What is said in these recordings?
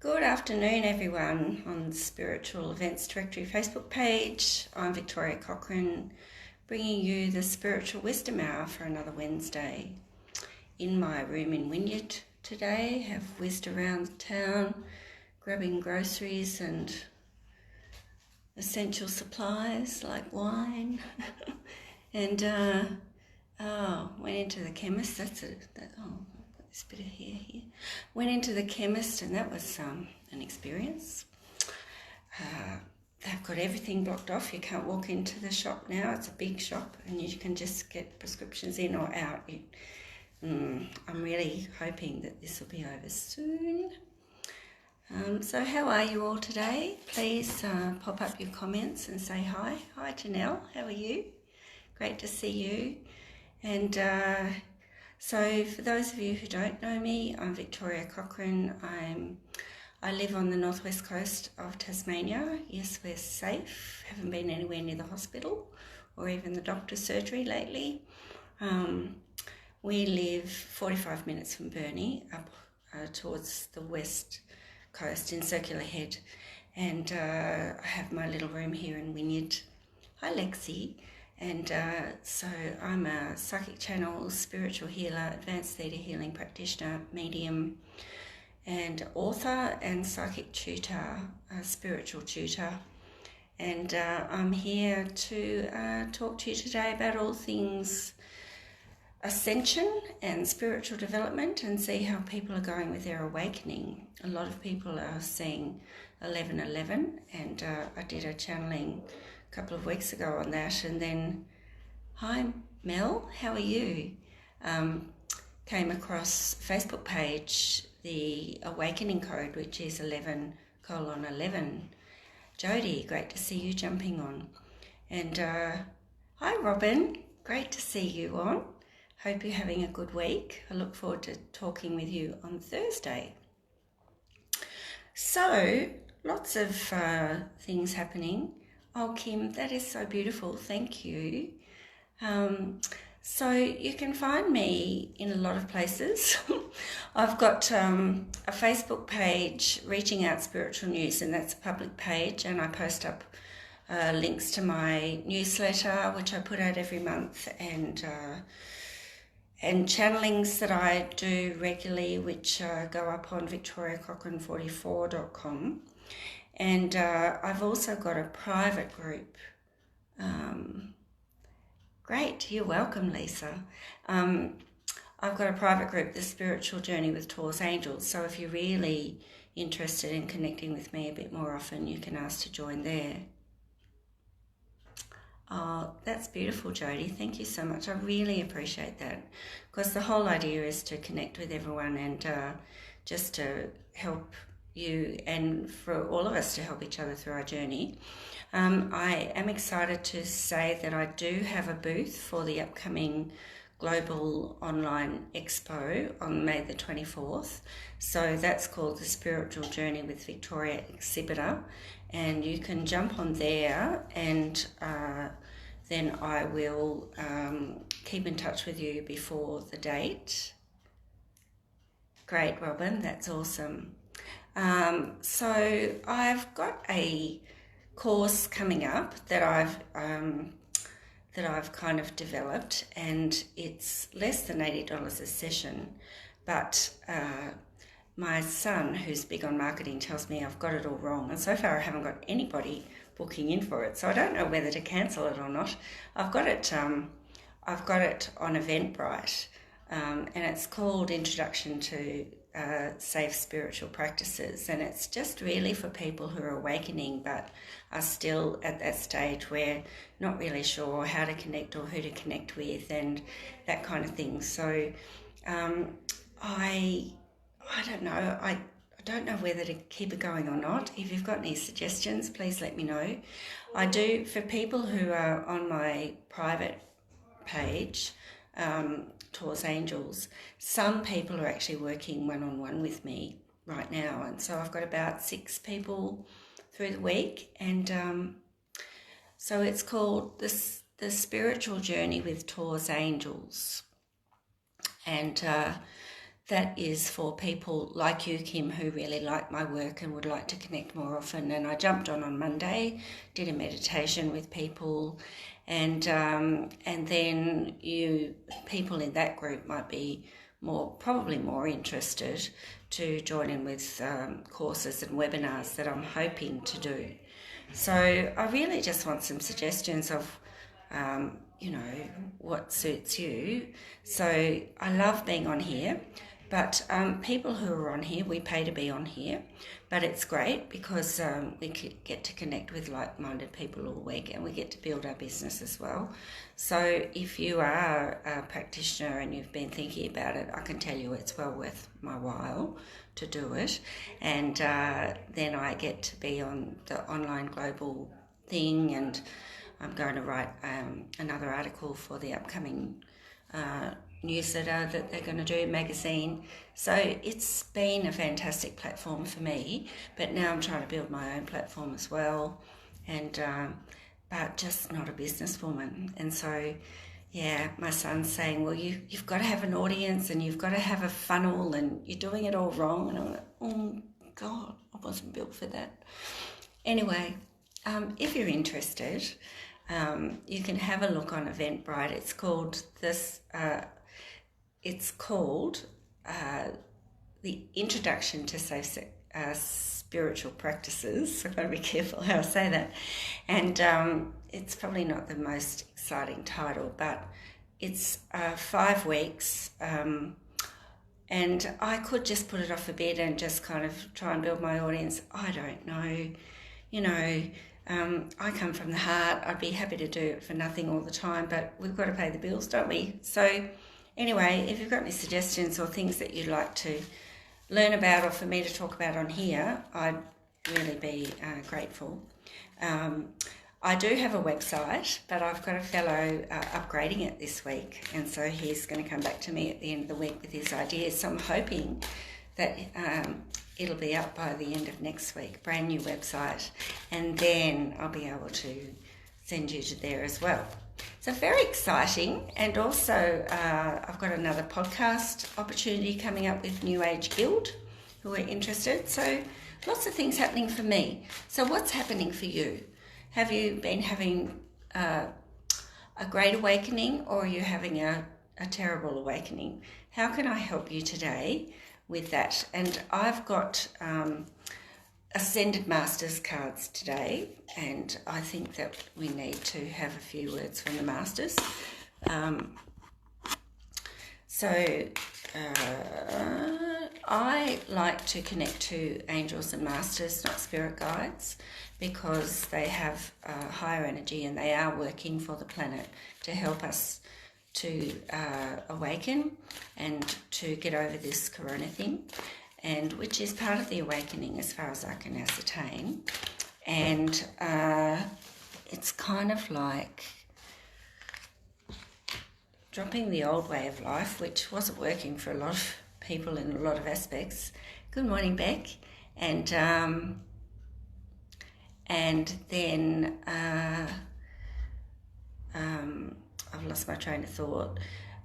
Good afternoon, everyone, on the Spiritual Events Directory Facebook page. I'm Victoria Cochrane, bringing you the Spiritual Wisdom Hour for another Wednesday. In my room in Wynyard today, have whizzed around town, grabbing groceries and essential supplies like wine, and went into the chemist. I've got this bit of hair here. Went into the chemist, and that was an experience. They've got everything blocked off. You can't walk into the shop now. It's a big shop, and you can just get prescriptions in or out. I'm really hoping that this will be over soon. So how are you all today? Please pop up your comments and say hi. Hi Janelle, how are you? Great to see you. And so for those of you who don't know me, I'm Victoria Cochrane. I live on the northwest coast of Tasmania. Yes, we're safe. Haven't been anywhere near the hospital or even the doctor's surgery lately. We live 45 minutes from Burnie, up towards the west coast in Circular Head, and I have my little room here in Wynyard. Hi Lexi. And so I'm a psychic channel, spiritual healer, advanced theta healing practitioner, medium, and author and psychic tutor, spiritual tutor. And I'm here to talk to you today about all things ascension and spiritual development, and see how people are going with their awakening. A lot of people are seeing 1111, and I did a channeling a couple of weeks ago on that. And then, hi Mel, how are you? Came across Facebook page the awakening code, which is 11:11. Jody, great to see you jumping on. And hi Robin, great to see you on. Hope you're having a good week. I look forward to talking with you on Thursday. So, lots of things happening. Oh, Kim, that is so beautiful. Thank you. So you can find me in a lot of places. I've got a Facebook page, Reaching Out Spiritual News, and that's a public page, and I post up links to my newsletter, which I put out every month, and channelings that I do regularly, which go up on victoriacochrane44.com. And I've also got a private group. Great, you're welcome, Lisa. I've got a private group, The Spiritual Journey with Taurus Angels. So if you're really interested in connecting with me a bit more often, you can ask to join there. Oh, that's beautiful, Jody. Thank you so much. I really appreciate that, because the whole idea is to connect with everyone and just to help you, and for all of us to help each other through our journey. I am excited to say that I do have a booth for the upcoming Global Online Expo on May the 24th. So that's called the Spiritual Journey with Victoria Exhibitor, and you can jump on there, and then I will keep in touch with you before the date. Great, Robin, that's awesome. So I've got a course coming up that I've kind of developed, and it's less than $80 a session, but my son, who's big on marketing, tells me I've got it all wrong, and so far I haven't got anybody booking in for it, so I don't know whether to cancel it or not. I've got it on Eventbrite, and it's called Introduction to Safe Spiritual Practices, and it's just really for people who are awakening but are still at that stage where not really sure how to connect or who to connect with and that kind of thing. So I don't know. I don't know whether to keep it going or not. If you've got any suggestions, please let me know. I do, for people who are on my private page, Taurus Angels, some people are actually working one-on-one with me right now, and so I've got about 6 people through the week, and so it's called the Spiritual Journey with Taurus Angels, and that is for people like you, Kim, who really like my work and would like to connect more often. And I jumped on Monday, did a meditation with people, and then people in that group might be probably more interested to join in with courses and webinars that I'm hoping to do. So I really just want some suggestions of what suits you. So I love being on here, but people who are on here, we pay to be on here, but it's great because we get to connect with like-minded people all week, and we get to build our business as well. So if you are a practitioner and you've been thinking about it, I can tell you it's well worth my while to do it. And then I get to be on the online global thing, and I'm going to write another article for the upcoming newsletter that they're going to do, magazine. So it's been a fantastic platform for me, but now I'm trying to build my own platform as well, and but just not a businesswoman. And so, yeah, my son's saying, well, you've got to have an audience and you've got to have a funnel and you're doing it all wrong. And I'm like, oh, God, I wasn't built for that. Anyway, if you're interested, you can have a look on Eventbrite. It's called the Introduction to Safe Spiritual Practices. So I've got to be careful how I say that. And it's probably not the most exciting title, but it's 5 weeks. And I could just put it off a bit and just kind of try and build my audience. I don't know. I come from the heart. I'd be happy to do it for nothing all the time, but we've got to pay the bills, don't we? So anyway, if you've got any suggestions or things that you'd like to learn about or for me to talk about on here, I'd really be grateful. I do have a website, but I've got a fellow upgrading it this week, and so he's going to come back to me at the end of the week with his ideas. So I'm hoping that it'll be up by the end of next week, brand new website, and then I'll be able to send you to there as well. So very exciting, and also I've got another podcast opportunity coming up with New Age Guild, who are interested. So lots of things happening for me. So what's happening for you? Have you been having a great awakening, or are you having a terrible awakening? How can I help you today with that? And I've got Ascended Masters cards today, and I think that we need to have a few words from the Masters. I like to connect to angels and masters, not spirit guides, because they have higher energy and they are working for the planet to help us to awaken and to get over this corona thing, and which is part of the awakening as far as I can ascertain. And it's kind of like dropping the old way of life, which wasn't working for a lot of people in a lot of aspects. Good morning, Beck. And then I've lost my train of thought.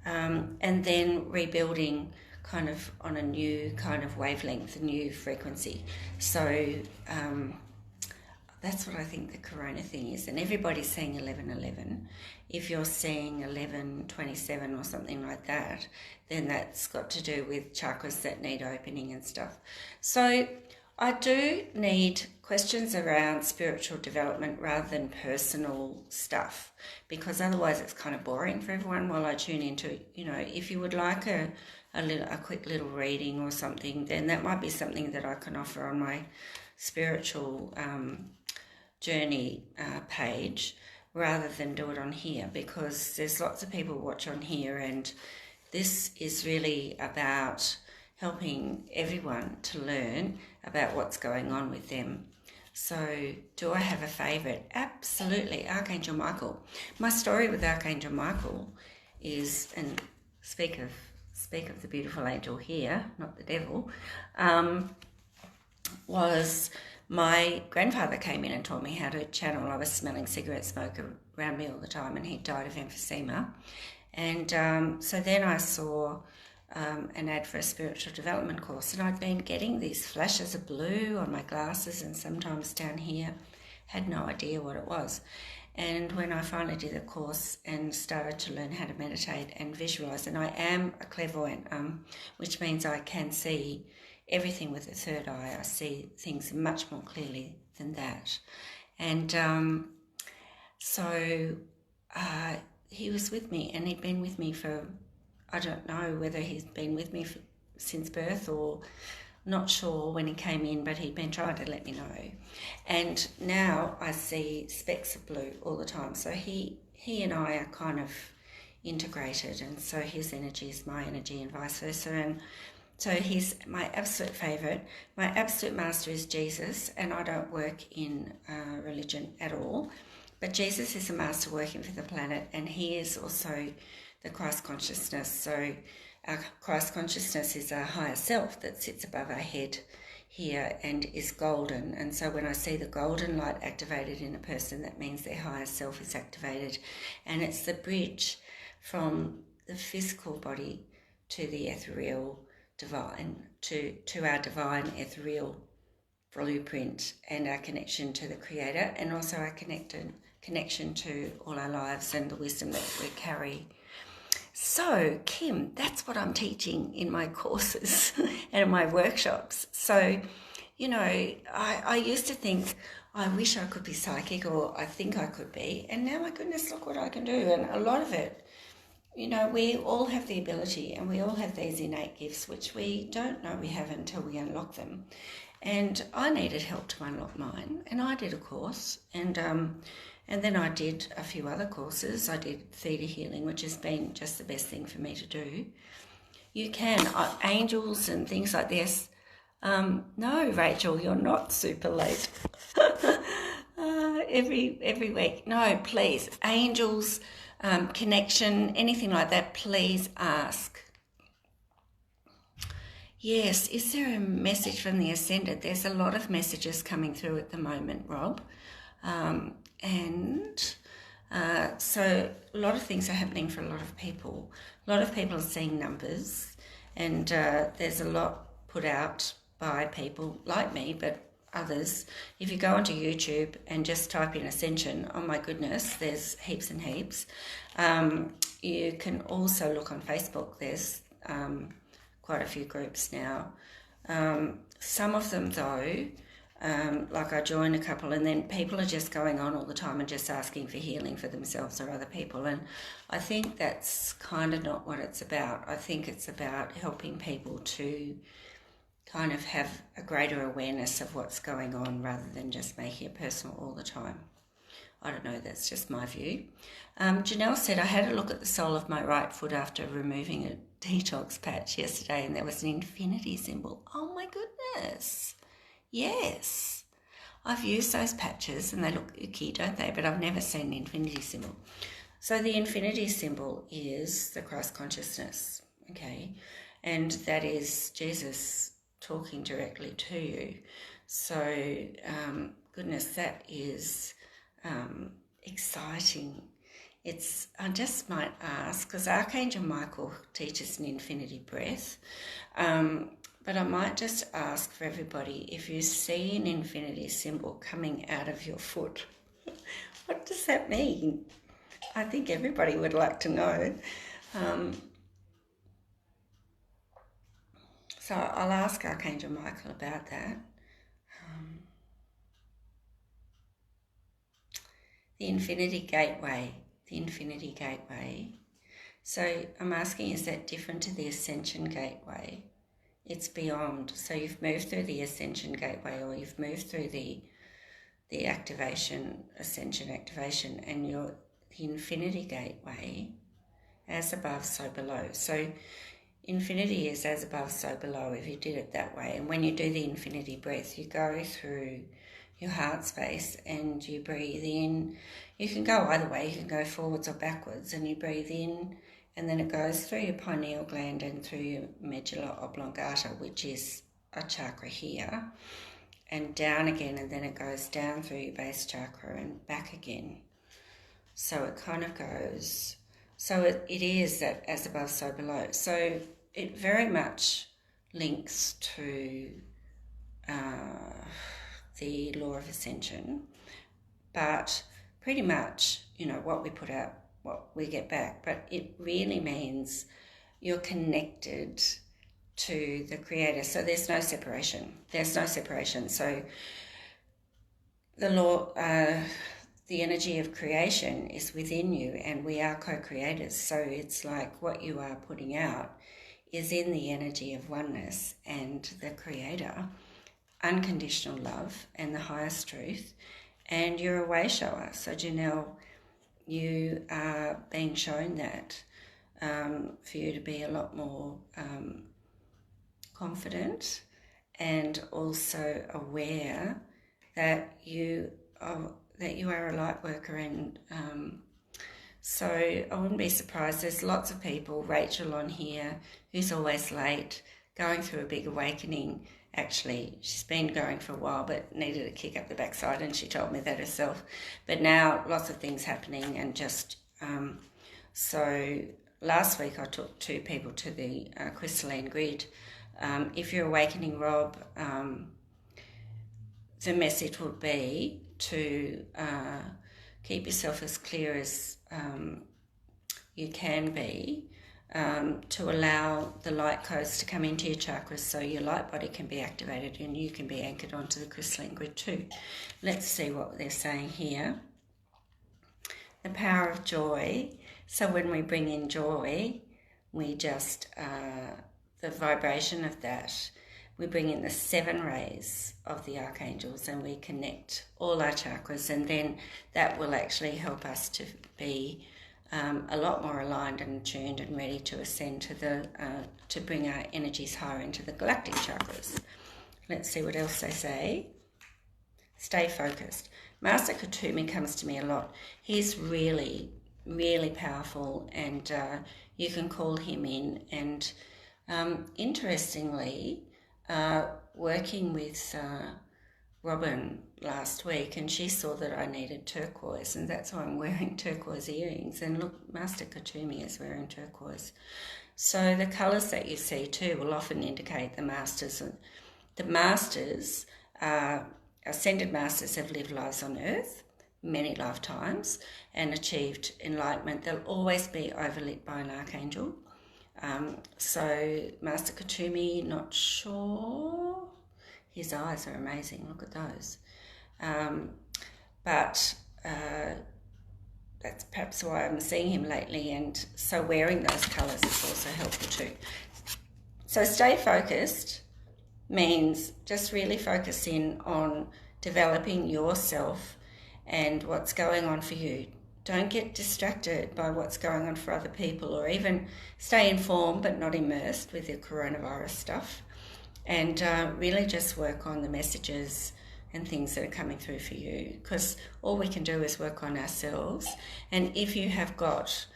And then rebuilding kind of on a new kind of wavelength, a new frequency. So that's what I think the corona thing is. And everybody's saying 11:11. If you're seeing 11:27 or something like that, then that's got to do with chakras that need opening and stuff. So I do need questions around spiritual development rather than personal stuff, because otherwise it's kind of boring for everyone while I tune into, if you would like a quick little reading or something, then that might be something that I can offer on my spiritual journey page rather than do it on here, because there's lots of people watch on here, and this is really about helping everyone to learn about what's going on with them. So do I have a favourite? Absolutely, Archangel Michael. My story with Archangel Michael is, and speak of the beautiful angel here, not the devil, was my grandfather came in and taught me how to channel. I was smelling cigarette smoke around me all the time, and he died of emphysema. And so then I saw an ad for a spiritual development course, and I'd been getting these flashes of blue on my glasses and sometimes down here, had no idea what it was. And when I finally did the course and started to learn how to meditate and visualize, and I am a clairvoyant, which means I can see everything with the third eye. I see things much more clearly than that. And so he was with me, and he'd been with me for, I don't know whether he's been with me since birth or not sure when he came in, but he'd been trying to let me know. And now I see specks of blue all the time. So he and I are kind of integrated, and so his energy is my energy and vice versa. And so he's my absolute favourite. My absolute master is Jesus, and I don't work in religion at all. But Jesus is a master working for the planet, and he is also the Christ consciousness. So our Christ consciousness is our higher self that sits above our head here and is golden. And so when I see the golden light activated in a person, that means their higher self is activated. And it's the bridge from the physical body to the ethereal divine, to our divine ethereal blueprint and our connection to the Creator, and also our connection to all our lives and the wisdom that we carry. So, Kim, that's what I'm teaching in my courses and in my workshops. So, you know, I used to think, I wish I could be psychic, or I think I could be. And now, my goodness, look what I can do. And a lot of it, you know, we all have the ability, and we all have these innate gifts, which we don't know we have until we unlock them. And I needed help to unlock mine, and I did a course, and then I did a few other courses. I did theta healing, which has been just the best thing for me to do. You can, angels and things like this. No, Rachel, you're not super late. Every week. No, please. Angels, connection, anything like that, please ask. Yes, is there a message from the Ascended? There's a lot of messages coming through at the moment, Rob. So a lot of things are happening for a lot of people. A lot of people are seeing numbers, and there's a lot put out by people like me, but others. If you go onto YouTube and just type in Ascension, oh my goodness, there's heaps and heaps. You can also look on Facebook. There's quite a few groups now. Some of them, though, like I join a couple, and then people are just going on all the time and just asking for healing for themselves or other people. And I think that's kind of not what it's about. I think it's about helping people to kind of have a greater awareness of what's going on rather than just making it personal all the time. I don't know, that's just my view. Janelle said, I had a look at the sole of my right foot after removing a detox patch yesterday, and there was an infinity symbol. Oh my goodness. Yes. I've used those patches and they look icky, don't they? But I've never seen an infinity symbol. So the infinity symbol is the Christ consciousness, okay? And that is Jesus talking directly to you. So, goodness, that is exciting. I just might ask, because Archangel Michael teaches an infinity breath, but I might just ask for everybody, if you see an infinity symbol coming out of your foot, what does that mean? I think everybody would like to know. So I'll ask Archangel Michael about that. The Infinity Gateway. The Infinity Gateway. So I'm asking, is that different to the Ascension Gateway? It's beyond. So you've moved through the Ascension Gateway, or you've moved through the activation, Ascension activation, and you're the Infinity Gateway, as above, so below. So infinity is as above, so below, if you did it that way. And when you do the infinity breath, you go through your heart space and you breathe in. You can go either way, you can go forwards or backwards, and you breathe in, and then it goes through your pineal gland and through your medulla oblongata, which is a chakra here, and down again, and then it goes down through your base chakra and back again. So it kind of goes, so it is that as above, so below. So it very much links to the law of ascension, but pretty much, what we put out, what we get back. But it really means you're connected to the Creator. So there's no separation. So the law, the energy of creation is within you, and we are co-creators. So it's like what you are putting out is in the energy of oneness and the Creator, unconditional love and the highest truth, and you're a way shower. So Janelle, you are being shown that for you to be a lot more confident and also aware that you are a light worker. And so I wouldn't be surprised. There's lots of people, Rachel on here, who's always late, going through a big awakening. Actually, she's been going for a while but needed a kick up the backside, and she told me that herself. But now lots of things happening, and just so last week I took 2 people to the crystalline grid. If you're awakening, Rob, the message would be to keep yourself as clear as you can be, to allow the light codes to come into your chakras so your light body can be activated and you can be anchored onto the crystalline grid too. Let's see what they're saying here. The power of joy. So when we bring in joy, we just, the vibration of that, we bring in the 7 rays of the archangels and we connect all our chakras, and then that will actually help us to be a lot more aligned and tuned and ready to ascend to to bring our energies higher into the galactic chakras. Let's see what else they say. Stay focused. Master Kutumi comes to me a lot. He's really, really powerful, and you can call him in. And interestingly, working with Robin last week, and she saw that I needed turquoise, and that's why I'm wearing turquoise earrings. And look, Master Kutumi is wearing turquoise. So the colours that you see too will often indicate the masters. The masters, ascended masters, have lived lives on earth many lifetimes and achieved enlightenment. They'll always be overlit by an archangel. So Master Kutumi, not sure. His eyes are amazing. Look at those. But that's perhaps why I'm seeing him lately. And so wearing those colours is also helpful too. So stay focused means just really focus in on developing yourself and what's going on for you. Don't get distracted by what's going on for other people, or even stay informed but not immersed with the coronavirus stuff. And really just work on the messages and things that are coming through for you, because all we can do is work on ourselves. And if you have got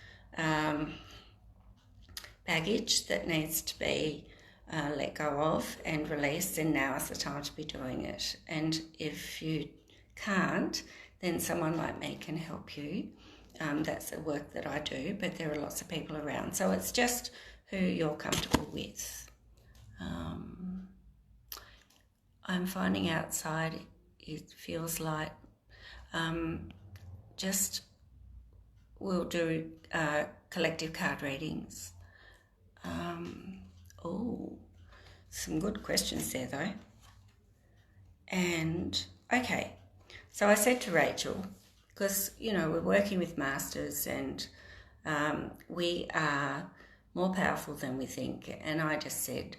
baggage that needs to be let go of and released, then now is the time to be doing it. And if you can't, then someone like me can help you. That's the work that I do, but there are lots of people around. So it's just who you're comfortable with. I'm finding outside it feels like just we'll do collective card readings. Some good questions there though. And okay, so I said to Rachel, because we're working with masters and we are more powerful than we think, and I just said,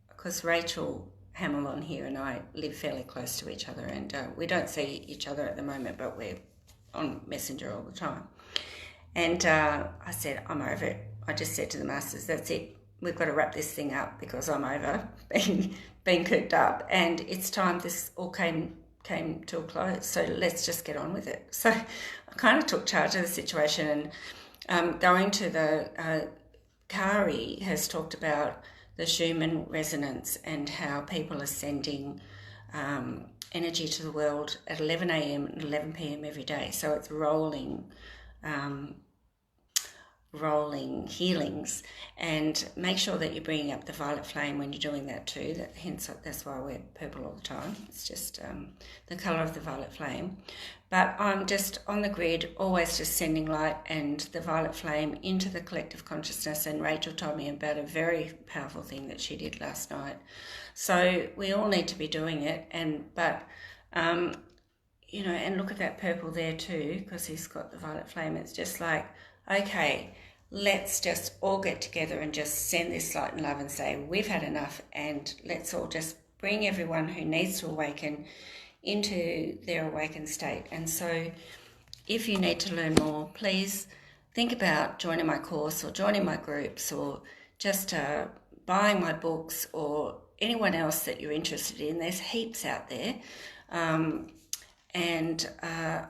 because Rachel Hamill on here and I live fairly close to each other, and we don't see each other at the moment, but we're on Messenger all the time. And I said, I'm over it. I just said to the masters, that's it. We've got to wrap this thing up because I'm over being cooped up, and it's time this all came to a close. So let's just get on with it. So I kind of took charge of the situation, and going to the Kari has talked about the Schumann resonance and how people are sending energy to the world at 11 a.m. and 11 p.m. every day. So it's rolling rolling healings, and make sure that you're bringing up the violet flame when you're doing that too. That's why I wear purple all the time. It's just the colour of the violet flame. But I'm just on the grid, always just sending light and the violet flame into the collective consciousness. And Rachel told me about a very powerful thing that she did last night. So we all need to be doing it, but you know, and look at that purple there too, because he's got the violet flame. It's just like, okay, let's just all get together and just send this light and love and say, we've had enough, and let's all just bring everyone who needs to awaken into their awakened state. And so if you need to learn more, please think about joining my course or joining my groups or just buying my books or anyone else that you're interested in. There's heaps out there.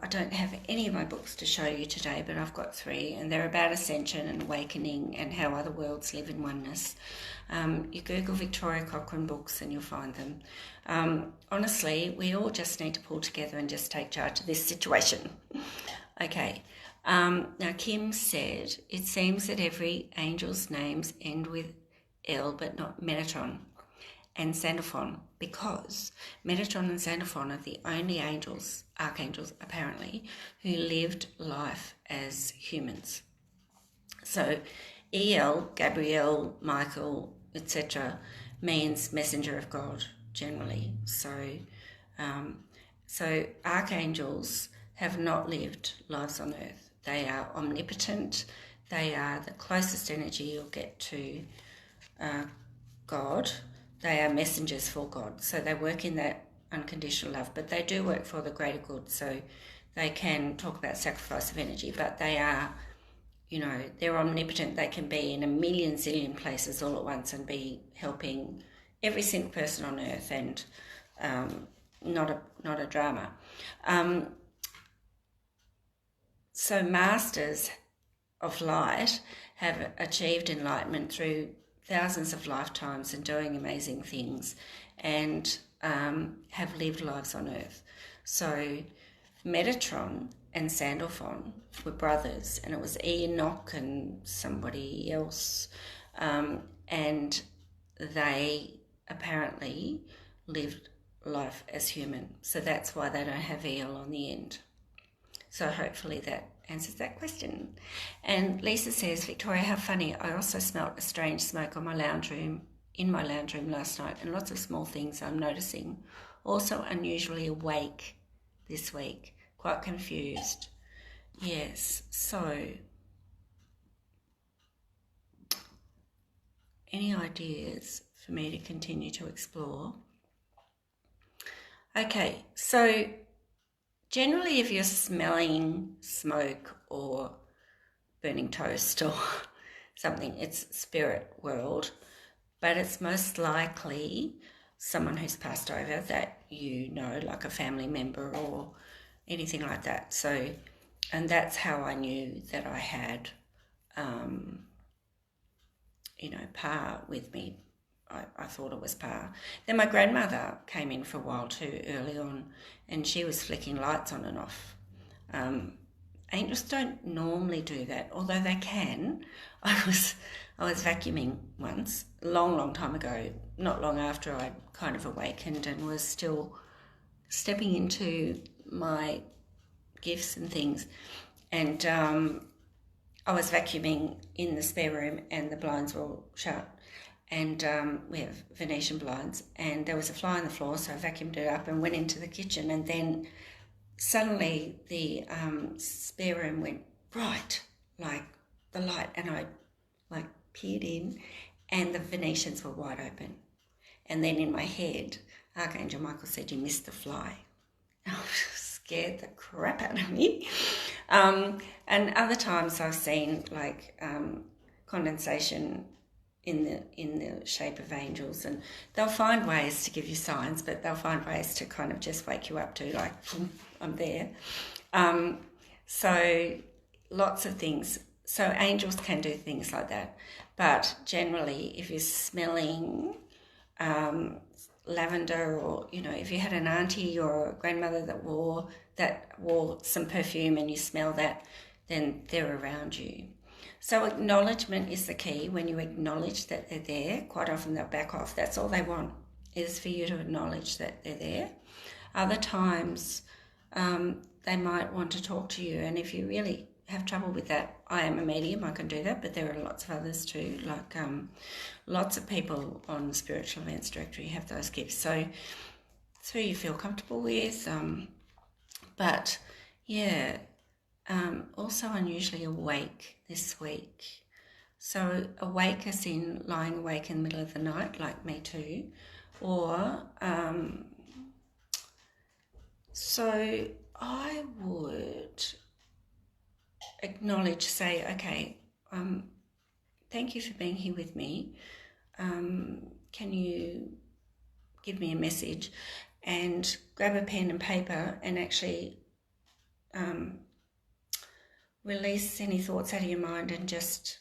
I don't have any of my books to show you today, but I've got 3, and they're about ascension and awakening and how other worlds live in oneness. You Google Victoria Cochrane books and you'll find them. Honestly, we all just need to pull together and just take charge of this situation. Okay. Now, Kim said, it seems that every angel's names end with L, but not Metatron and Xenophon, because Metatron and Xenophon are the only archangels apparently, who lived life as humans. So EL, Gabriel, Michael, etc., means messenger of God generally. So archangels have not lived lives on earth. They are omnipotent. They are the closest energy you'll get to God. They are messengers for God. So they work in that unconditional love, but they do work for the greater good. So they can talk about sacrifice of energy, but they are, you know, they're omnipotent. They can be in a million zillion places all at once and be helping every single person on earth, and not a drama. So masters of light have achieved enlightenment through thousands of lifetimes and doing amazing things, and have lived lives on earth. So Metatron and Sandalphon were brothers, and it was Enoch and somebody else, and they apparently lived life as human. So that's why they don't have EL on the end. So hopefully that answers that question. And Lisa says, Victoria, how funny. I also smelt a strange smoke in my lounge room last night, and lots of small things I'm noticing. Also unusually awake this week, quite confused. Yes, so any ideas for me to continue to explore? Okay, so generally, if you're smelling smoke or burning toast or something, it's spirit world, but it's most likely someone who's passed over that you know, like a family member or anything like that. So, and that's how I knew that I had, Pa with me. I thought it was Pa. Then my grandmother came in for a while too early on, and she was flicking lights on and off. Angels don't normally do that, although they can. I was vacuuming once, a long time ago, not long after I'd kind of awakened and was still stepping into my gifts and things. And I was vacuuming in the spare room and the blinds were all shut. And we have Venetian blinds, and there was a fly on the floor, so I vacuumed it up and went into the kitchen, and then suddenly the spare room went bright, like the light, and I peered in, and the Venetians were wide open. And then in my head, Archangel Michael said, "You missed the fly." I was scared the crap out of me. And other times I've seen condensation in the shape of angels, and they'll find ways to give you signs, but they'll find ways to kind of just wake you up to, like, I'm there. So lots of things. So angels can do things like that, but generally if you're smelling lavender, or if you had an auntie or a grandmother that wore some perfume and you smell that, then they're around you. So acknowledgement is the key. When you acknowledge that they're there, quite often they'll back off. That's all they want, is for you to acknowledge that they're there. Other times they might want to talk to you, and if you really have trouble with that, I am a medium, I can do that, but there are lots of others too, like lots of people on the Spiritual Events Directory have those gifts. So it's who you feel comfortable with, but yeah, also unusually awake this week. So awake as in lying awake in the middle of the night, like me too, or so I would acknowledge, say, okay, thank you for being here with me. Can you give me a message? And grab a pen and paper and actually release any thoughts out of your mind and just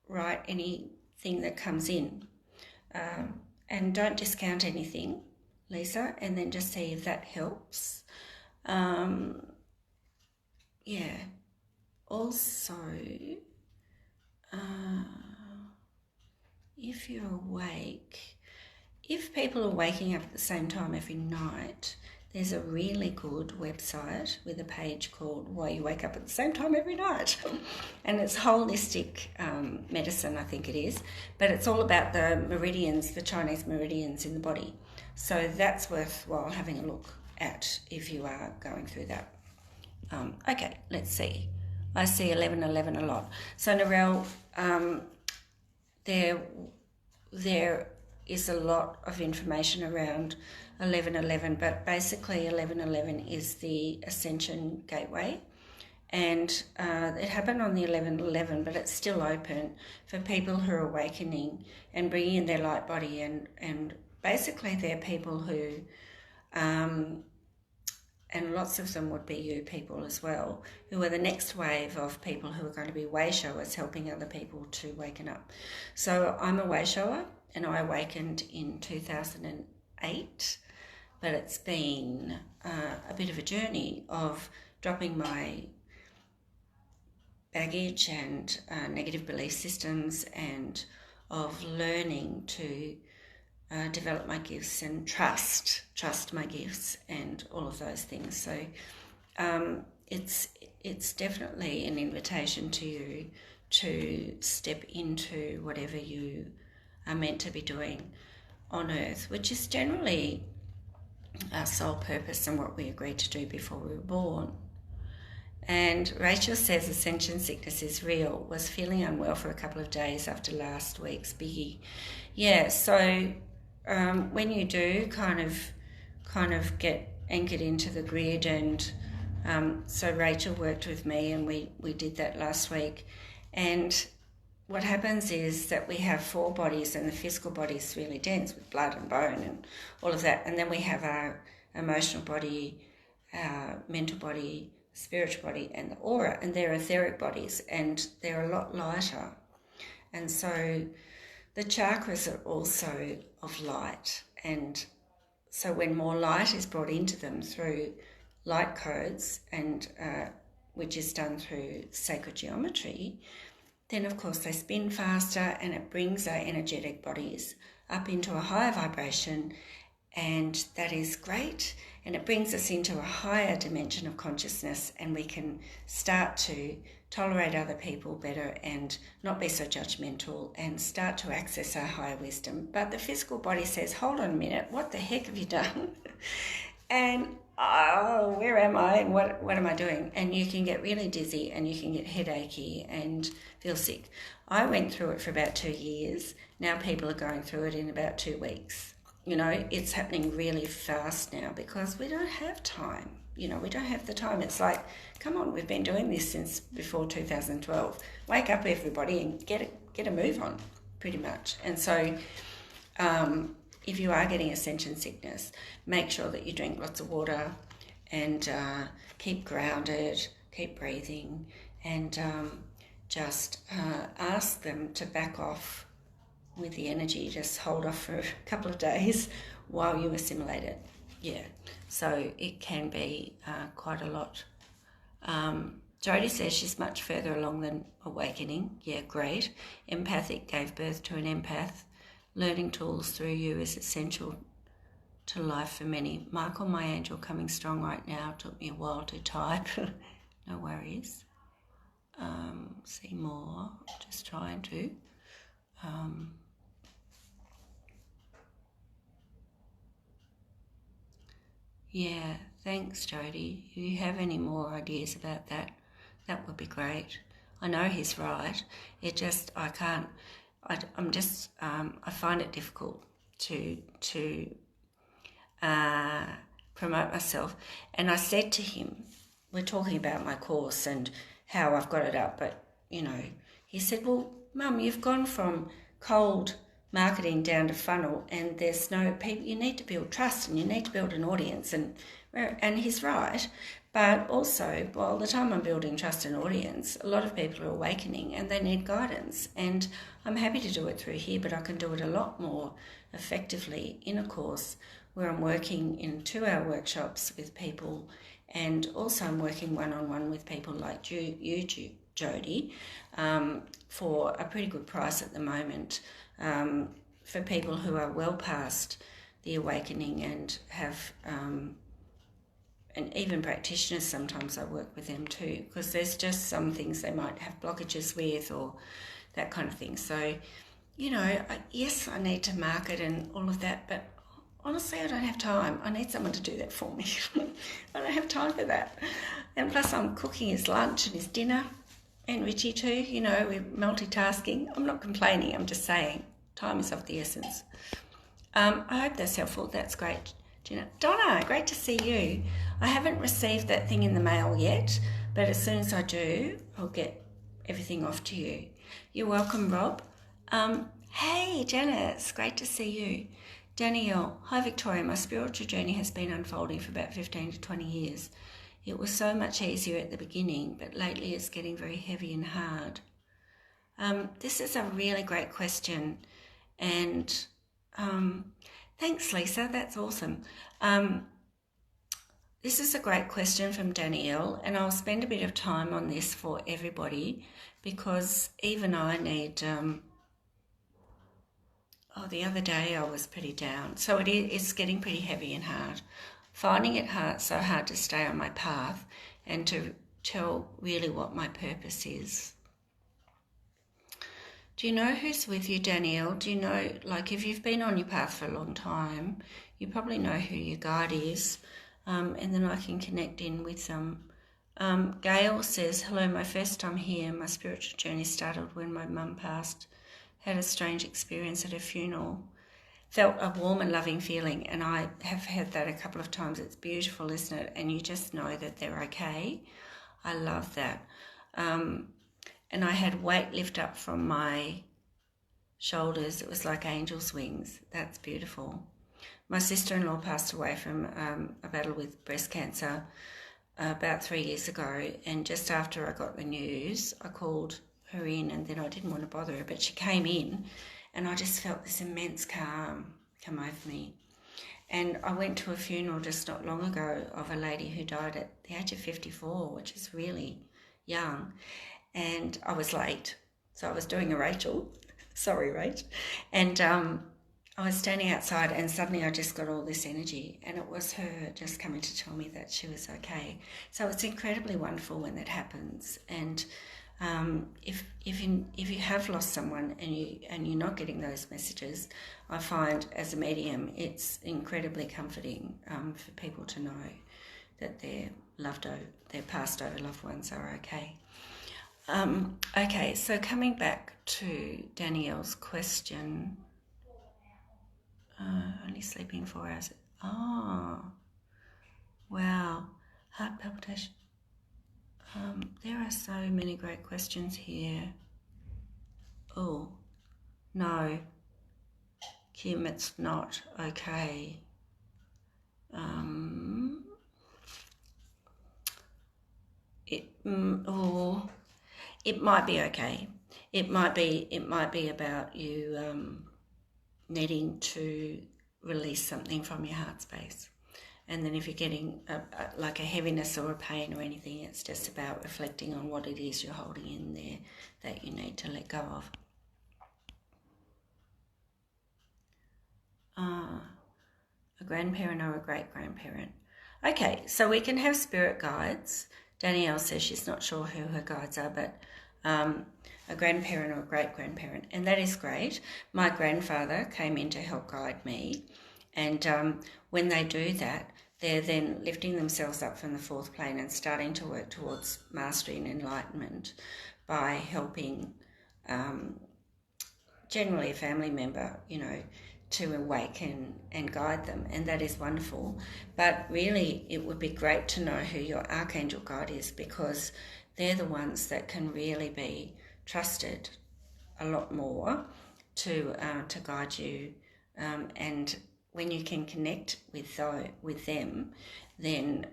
write anything that comes in. And don't discount anything, Lisa, and then just see if that helps. Yeah. Also, if you're awake, if people are waking up at the same time every night, there's a really good website with a page called Why You Wake Up at the Same Time Every Night. And it's holistic medicine, I think it is. But it's all about the meridians, the Chinese meridians in the body. So that's worthwhile having a look at if you are going through that. Okay, let's see. I see 1111 a lot. So Narelle, there is a lot of information around 1111, but basically 1111 is the Ascension Gateway, and it happened on the 1111, but it's still open for people who are awakening and bringing in their light body, and basically they're people who, and lots of them would be you people as well, who are the next wave of people who are going to be way showers, helping other people to waken up. So I'm a way shower, and I awakened in 2008, but it's been a bit of a journey of dropping my baggage and negative belief systems, and of learning to develop my gifts and trust my gifts and all of those things. So it's definitely an invitation to you to step into whatever you are meant to be doing on earth, which is generally our sole purpose and what we agreed to do before we were born. And Rachel says ascension sickness is real, was feeling unwell for a couple of days after last week's biggie. Yeah, so when you do kind of get anchored into the grid, and so Rachel worked with me and we did that last week, and what happens is that we have 4 bodies, and the physical body is really dense with blood and bone and all of that, and then we have our emotional body, our mental body, spiritual body, and the aura, and they're etheric bodies, and they're a lot lighter. And so the chakras are also of light, and so when more light is brought into them through light codes, and which is done through sacred geometry, then of course they spin faster, and it brings our energetic bodies up into a higher vibration, and that is great, and it brings us into a higher dimension of consciousness, and we can start to tolerate other people better and not be so judgmental and start to access our higher wisdom. But the physical body says, hold on a minute, what the heck have you done? And oh, where am I? What am I doing? And you can get really dizzy, and you can get headachy and feel sick. I went through it for about 2 years. Now people are going through it in about 2 weeks. You know, it's happening really fast now because we don't have time. You know, we don't have the time. It's like, come on, we've been doing this since before 2012. Wake up, everybody, and get a move on, pretty much. And so if you are getting ascension sickness, make sure that you drink lots of water and keep grounded, keep breathing, and just ask them to back off with the energy. Just hold off for a couple of days while you assimilate it. Yeah, so it can be quite a lot Jodie says she's much further along than awakening. Yeah, great. Empathic gave birth to an empath. Learning tools through you is essential to life for many. Michael, my angel, coming strong right now. Took me a while to type. No worries. See more. Just trying to. Yeah, thanks, Jodie. If you have any more ideas about that, that would be great. I know he's right. It just, I can't, I'm just, I find it difficult to promote myself. And I said to him, we're talking about my course and how I've got it up, but, you know, he said, well, Mum, you've gone from cold marketing down to funnel, and there's no people. You need to build trust and you need to build an audience, and he's right. But also, by the time I'm building trust and audience, a lot of people are awakening and they need guidance, and I'm happy to do it through here, but I can do it a lot more effectively in a course where I'm working in 2-hour workshops with people, and also I'm working one-on-one with people like you Jodie, for a pretty good price at the moment, for people who are well past the awakening and have, and even practitioners, sometimes I work with them too, because there's just some things they might have blockages with or that kind of thing. So, you know, yes, I need to market and all of that, but honestly, I don't have time. I need someone to do that for me. I don't have time for that. And plus I'm cooking his lunch and his dinner, and Richie too, you know, we're multitasking. I'm not complaining, I'm just saying time is of the essence. I hope that's helpful. That's great, Gina. Donna, great to see you. I haven't received that thing in the mail yet, but as soon as I do, I'll get everything off to you. You're welcome, Rob. Hey, Janice, great to see you. Danielle, hi Victoria, my spiritual journey has been unfolding for about 15 to 20 years. It was so much easier at the beginning, but lately it's getting very heavy and hard. This is a really great question, and thanks, Lisa, that's awesome. This is a great question from Danielle, and I'll spend a bit of time on this for everybody, because even I need... the other day I was pretty down, so it's getting pretty heavy and hard. Finding it so hard to stay on my path and to tell really what my purpose is. Do you know who's with you, Danielle? Do you know, like, if you've been on your path for a long time, you probably know who your guide is, and then I can connect in with them. Gail says, hello, my first time here. My spiritual journey started when my mum passed. Had a strange experience at a funeral. Felt a warm and loving feeling, and I have had that a couple of times. It's beautiful, isn't it? And you just know that they're okay. I love that. And I had weight lift up from my shoulders. It was like angel's wings. That's beautiful. My sister-in-law passed away from a battle with breast cancer about 3 years ago, and just after I got the news, I called her in, and then I didn't want to bother her, but she came in, and I just felt this immense calm come over me. And I went to a funeral just not long ago of a lady who died at the age of 54, which is really young, and I was late, so I was doing a Rachel, sorry Rach, and I was standing outside, and suddenly I just got all this energy, and it was her just coming to tell me that she was okay. So it's incredibly wonderful when that happens. And if you have lost someone and you're not getting those messages, I find as a medium it's incredibly comforting for people to know that their passed over loved ones are okay. Okay, so coming back to Danielle's question, only sleeping 4 hours. Oh, wow, heart palpitation. There are so many great questions here. Oh, no, Kim, it's not okay. It might be okay. It might be about you needing to release something from your heart space. And then if you're getting like a heaviness or a pain or anything, it's just about reflecting on what it is you're holding in there that you need to let go of. A grandparent or a great-grandparent. Okay, so we can have spirit guides. Danielle says she's not sure who her guides are, but a grandparent or a great-grandparent, and that is great. My grandfather came in to help guide me, and when they do that, they're then lifting themselves up from the fourth plane and starting to work towards mastery and enlightenment by helping generally a family member, to awaken and guide them, and that is wonderful. But really it would be great to know who your archangel guide is, because they're the ones that can really be trusted a lot more to guide you, and when you can connect with them, then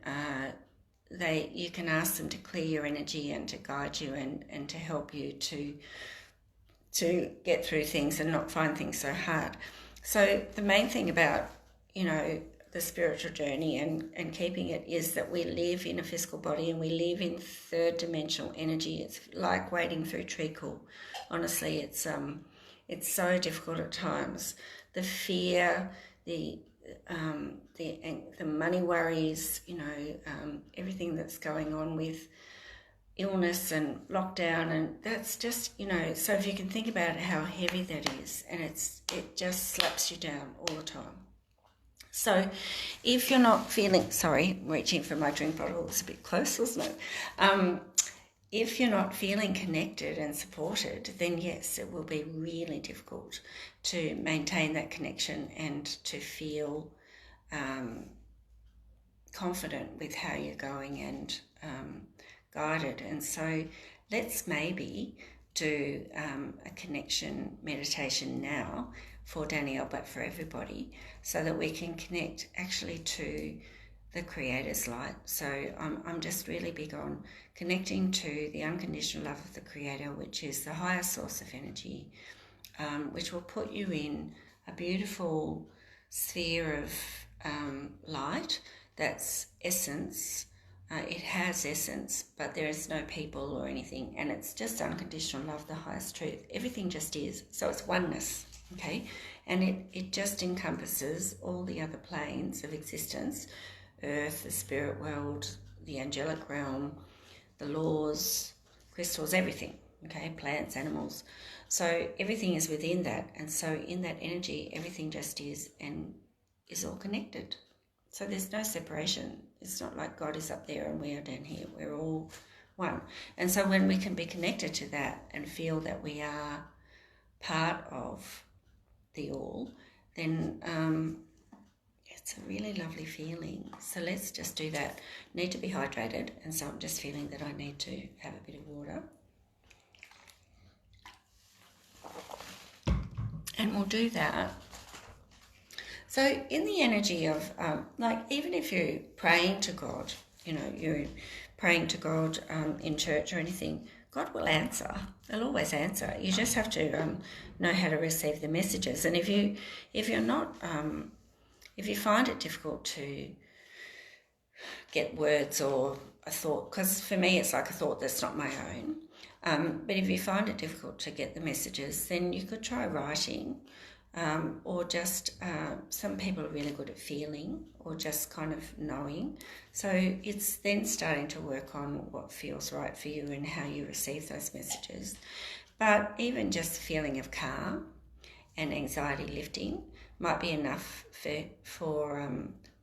you can ask them to clear your energy and to guide you and to help you to get through things and not find things so hard. So the main thing about, the spiritual journey and keeping it is that we live in a physical body and we live in third dimensional energy. It's like wading through treacle. Honestly, it's so difficult at times. The fear, the money worries, everything that's going on with illness and lockdown, and that's just, so if you can think about how heavy that is, and it just slaps you down all the time. So if you're not feeling, reaching for my drink bottle, it's a bit close, wasn't it? If you're not feeling connected and supported, then yes, it will be really difficult to maintain that connection and to feel confident with how you're going and guided. And so let's maybe do a connection meditation now for Danielle, but for everybody, so that we can connect actually to the Creator's light. So I'm just really big on connecting to the unconditional love of the Creator, which is the highest source of energy, which will put you in a beautiful sphere of light that's essence. It has essence, but there is no people or anything, and it's just unconditional love, the highest truth. Everything just is. So it's oneness, okay? And it just encompasses all the other planes of existence: earth, the spirit world, the angelic realm, the laws, crystals, everything, okay? Plants, animals. So everything is within that, and so in that energy, everything just is and is all connected. So there's no separation. It's not like God is up there and we are down here. We're all one. And so when we can be connected to that and feel that we are part of the all, then it's a really lovely feeling. So let's just do that. Need to be hydrated, and so I'm just feeling that I need to have a bit of water. And we'll do that. So in the energy of, even if you're praying to God, you're praying to God in church or anything, God will answer. They'll always answer. You just have to know how to receive the messages. And if you're not, if you find it difficult to get words or a thought, because for me it's like a thought that's not my own, but if you find it difficult to get the messages, then you could try writing. Or just some people are really good at feeling or just kind of knowing. So it's then starting to work on what feels right for you and how you receive those messages. But even just the feeling of calm and anxiety lifting might be enough for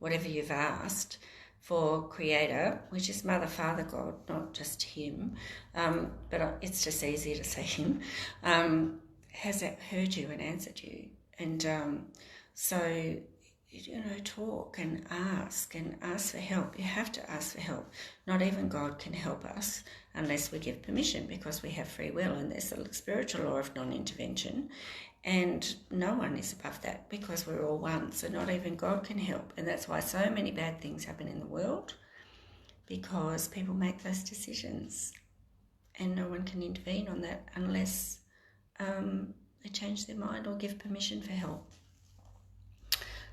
whatever you've asked for Creator, which is Mother, Father, God, not just Him, but it's just easier to say Him, has heard you and answered you. And so, talk and ask for help. You have to ask for help. Not even God can help us unless we give permission, because we have free will, and there's a spiritual law of non-intervention, and no one is above that because we're all one. So not even God can help, and that's why so many bad things happen in the world, because people make those decisions, and no one can intervene on that unless they change their mind or give permission for help.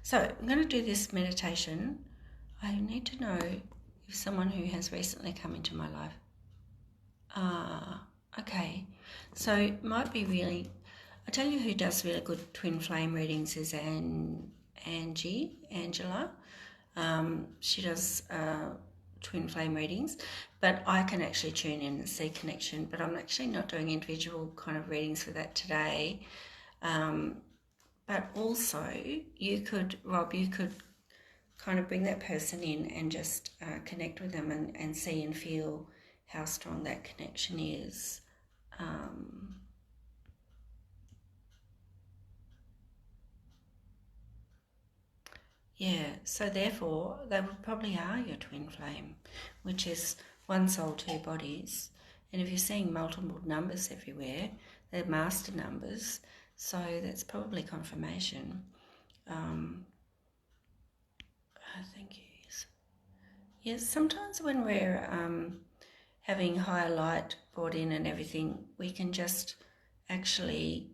So I'm going to do this meditation I need to know if someone who has recently come into my life. Okay. So it might be really... I tell you who does really good twin flame readings is Angela. She does twin flame readings, but I can actually tune in and see connection, but I'm actually not doing individual kind of readings for that today. But also Rob, you could kind of bring that person in and just connect with them and see and feel how strong that connection is. Yeah, so therefore they probably are your twin flame, which is one soul, two bodies. And if you're seeing multiple numbers everywhere, they're master numbers, so that's probably confirmation. Thank you. Yes, sometimes when we're having higher light brought in and everything, we can just actually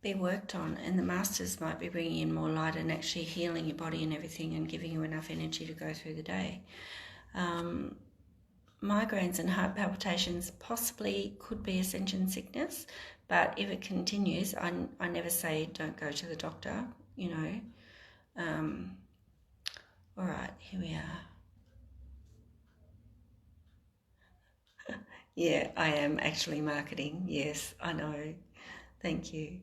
be worked on, and the masters might be bringing in more light and actually healing your body and everything and giving you enough energy to go through the day. Migraines and heart palpitations possibly could be ascension sickness, but if it continues, I never say don't go to the doctor, you know. All right, here we are. Yeah, I am actually marketing. Yes, I know. Thank you.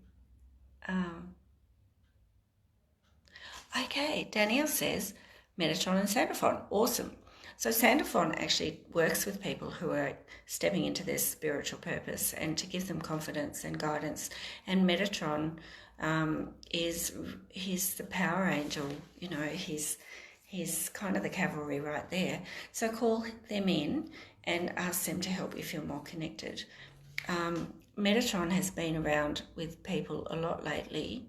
Okay, Danielle says Metatron and Sandalphon. Awesome. So Sandalphon actually works with people who are stepping into their spiritual purpose and to give them confidence and guidance. And Metatron he's the power angel, you know, he's kind of the cavalry right there. So call them in and ask them to help you feel more connected. Metatron has been around with people a lot lately.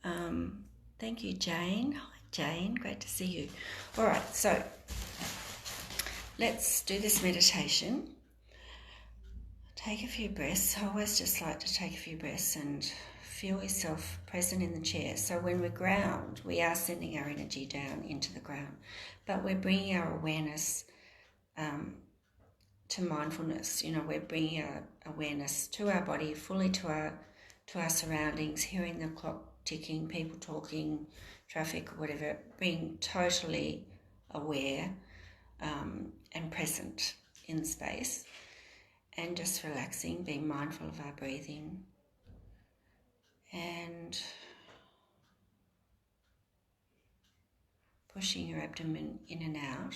Thank you, Jane. Hi, Jane. Great to see you. All right, so let's do this meditation. Take a few breaths. I always just like to take a few breaths and feel yourself present in the chair. So when we ground, we are sending our energy down into the ground, but we're bringing our awareness to mindfulness. You know, we're bringing our awareness to our body, fully to our surroundings, hearing the clock ticking, people talking, traffic, whatever, being totally aware and present in space, and just relaxing, being mindful of our breathing, and pushing your abdomen in and out,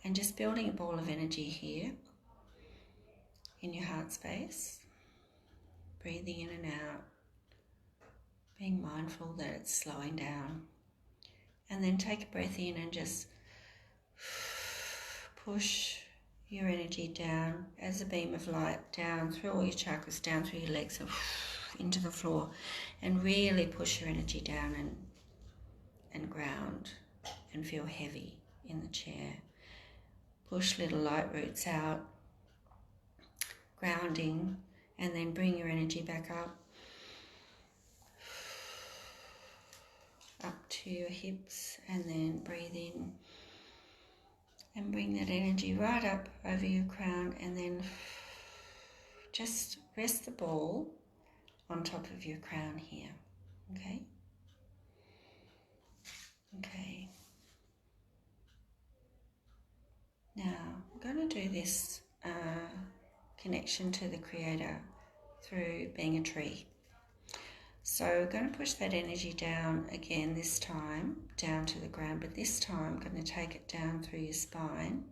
and just building a ball of energy here in your heart space, breathing in and out, being mindful that it's slowing down, and then take a breath in and just push your energy down as a beam of light down through all your chakras, down through your legs and into the floor, and really push your energy down and ground and feel heavy in the chair. Push little light roots out, grounding, and then bring your energy back up to your hips, and then breathe in and bring that energy right up over your crown, and then just rest the ball on top of your crown here. Okay? Okay. Now, I'm going to do this connection to the Creator through being a tree. So we're going to push that energy down again, this time down to the ground, but this time I'm going to take it down through your spine,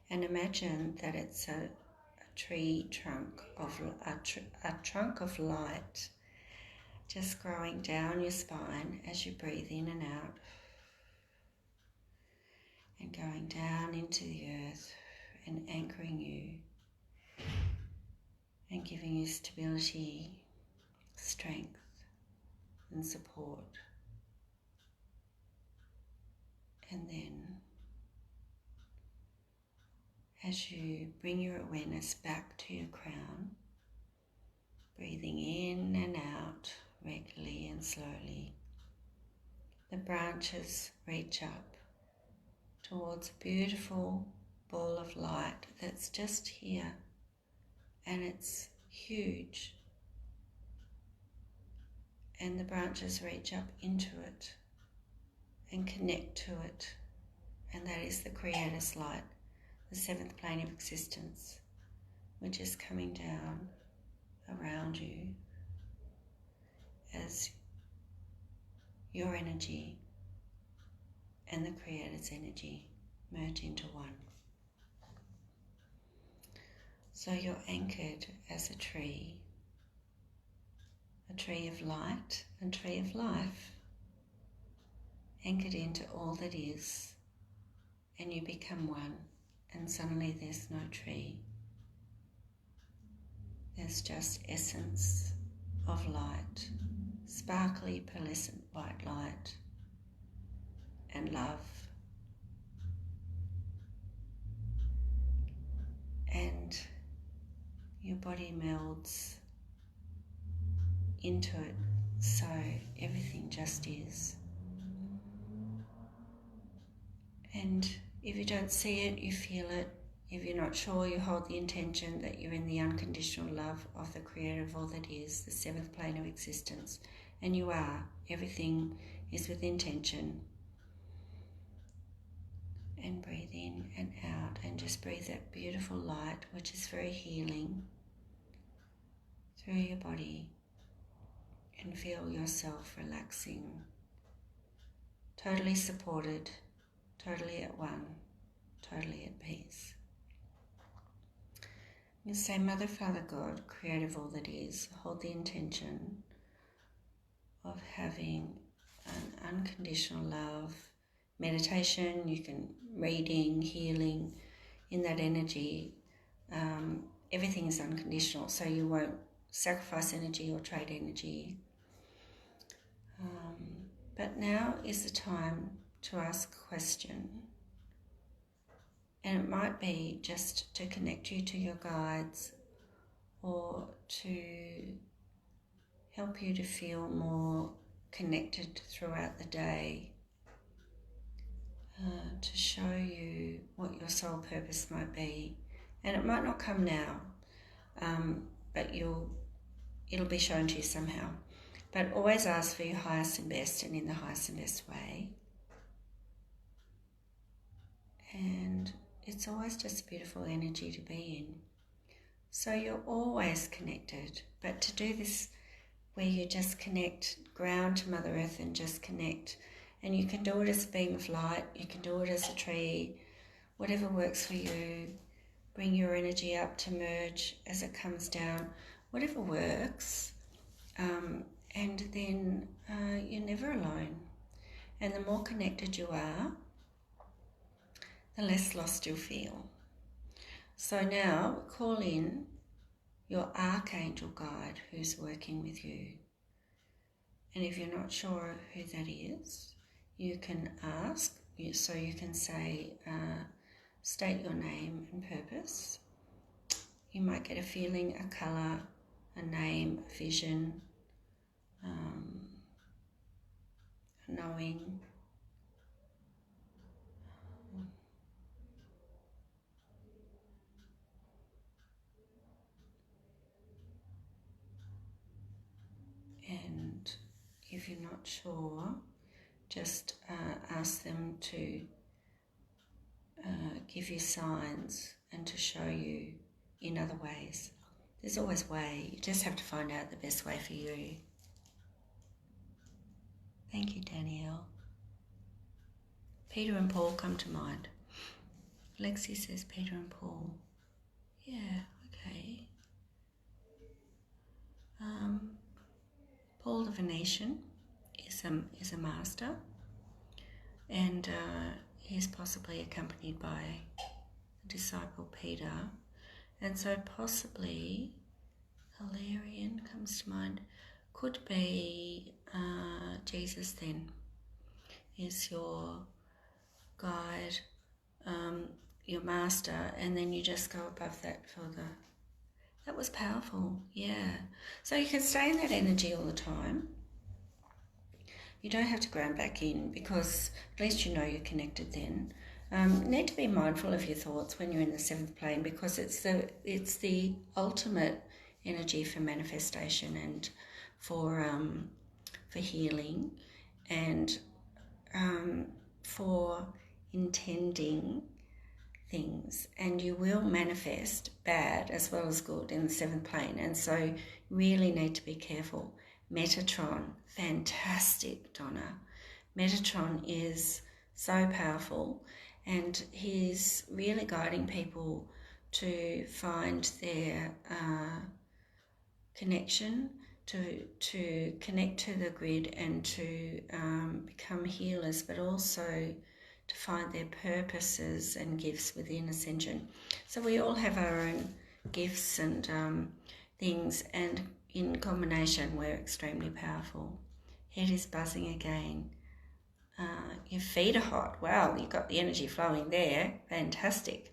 and imagine that it's a tree trunk of a trunk of light, just growing down your spine as you breathe in and out, and going down into the earth and anchoring you and giving you stability, strength and support. And then as you bring your awareness back to your crown, breathing in and out regularly and slowly, branches reach up towards a beautiful ball of light that's just here, and it's huge, and the branches reach up into it and connect to it, and that is the Creator's light, the seventh plane of existence, which is coming down around you as your energy and the Creator's energy merge into one. So you're anchored as a tree of light, a tree of life, anchored into all that is, and you become one, and suddenly there's no tree. There's just essence of light, sparkly, pearlescent white light, and love. And your body melds into it, so everything just is. And if you don't see it, you feel it. If you're not sure, you hold the intention that you're in the unconditional love of the Creator of all that is, the seventh plane of existence. And you are. Everything is with intention. And breathe in and out, and just breathe that beautiful light, which is very healing, through your body, and feel yourself relaxing, totally supported, totally at one, totally at peace. You say, Mother, Father, God, Creator of all that is, hold the intention of having an unconditional love meditation. You can reading, healing, in that energy. Everything is unconditional, so you won't sacrifice energy or trade energy. But now is the time to ask a question. And it might be just to connect you to your guides, or to help you to feel more connected throughout the day, to show you what your soul purpose might be. And it might not come now, but it'll be shown to you somehow. But always ask for your highest and best, and in the highest and best way. And it's always just a beautiful energy to be in. So you're always connected, but to do this where you just connect, ground to Mother Earth and just connect. And you can do it as a beam of light, you can do it as a tree, whatever works for you. Bring your energy up to merge as it comes down, whatever works. And then you're never alone. And the more connected you are, the less lost you'll feel. So now call in your archangel guide who's working with you. And if you're not sure who that is, you can ask. So you can say, state your name and purpose. You might get a feeling, a colour, a name, a vision, a knowing. And if you're not sure, just ask them to give you signs and to show you in other ways. There's always a way. You just have to find out the best way for you. Thank you, Danielle. Peter and Paul come to mind. Lexi says Peter and Paul. Yeah, okay. Paul the Venetian is a master, and he's possibly accompanied by the disciple Peter, and so possibly Hilarion comes to mind. Could be Jesus then is your guide, your master, and then you just go above that further. That was powerful, yeah. So you can stay in that energy all the time. you don't have to ground back in, because at least you know you're connected then. Need to be mindful of your thoughts when you're in the seventh plane, because it's the ultimate energy for manifestation and for healing, and for intending things, and you will manifest bad as well as good in the seventh plane, and so really need to be careful. Metatron, fantastic, Donna. Metatron is so powerful, and he's really guiding people to find their connection, to connect to the grid, and to become healers, but also to find their purposes and gifts within Ascension. So we all have our own gifts and things, and in combination we're extremely powerful. Head is buzzing again. Your feet are hot. Wow, you've got the energy flowing there. Fantastic.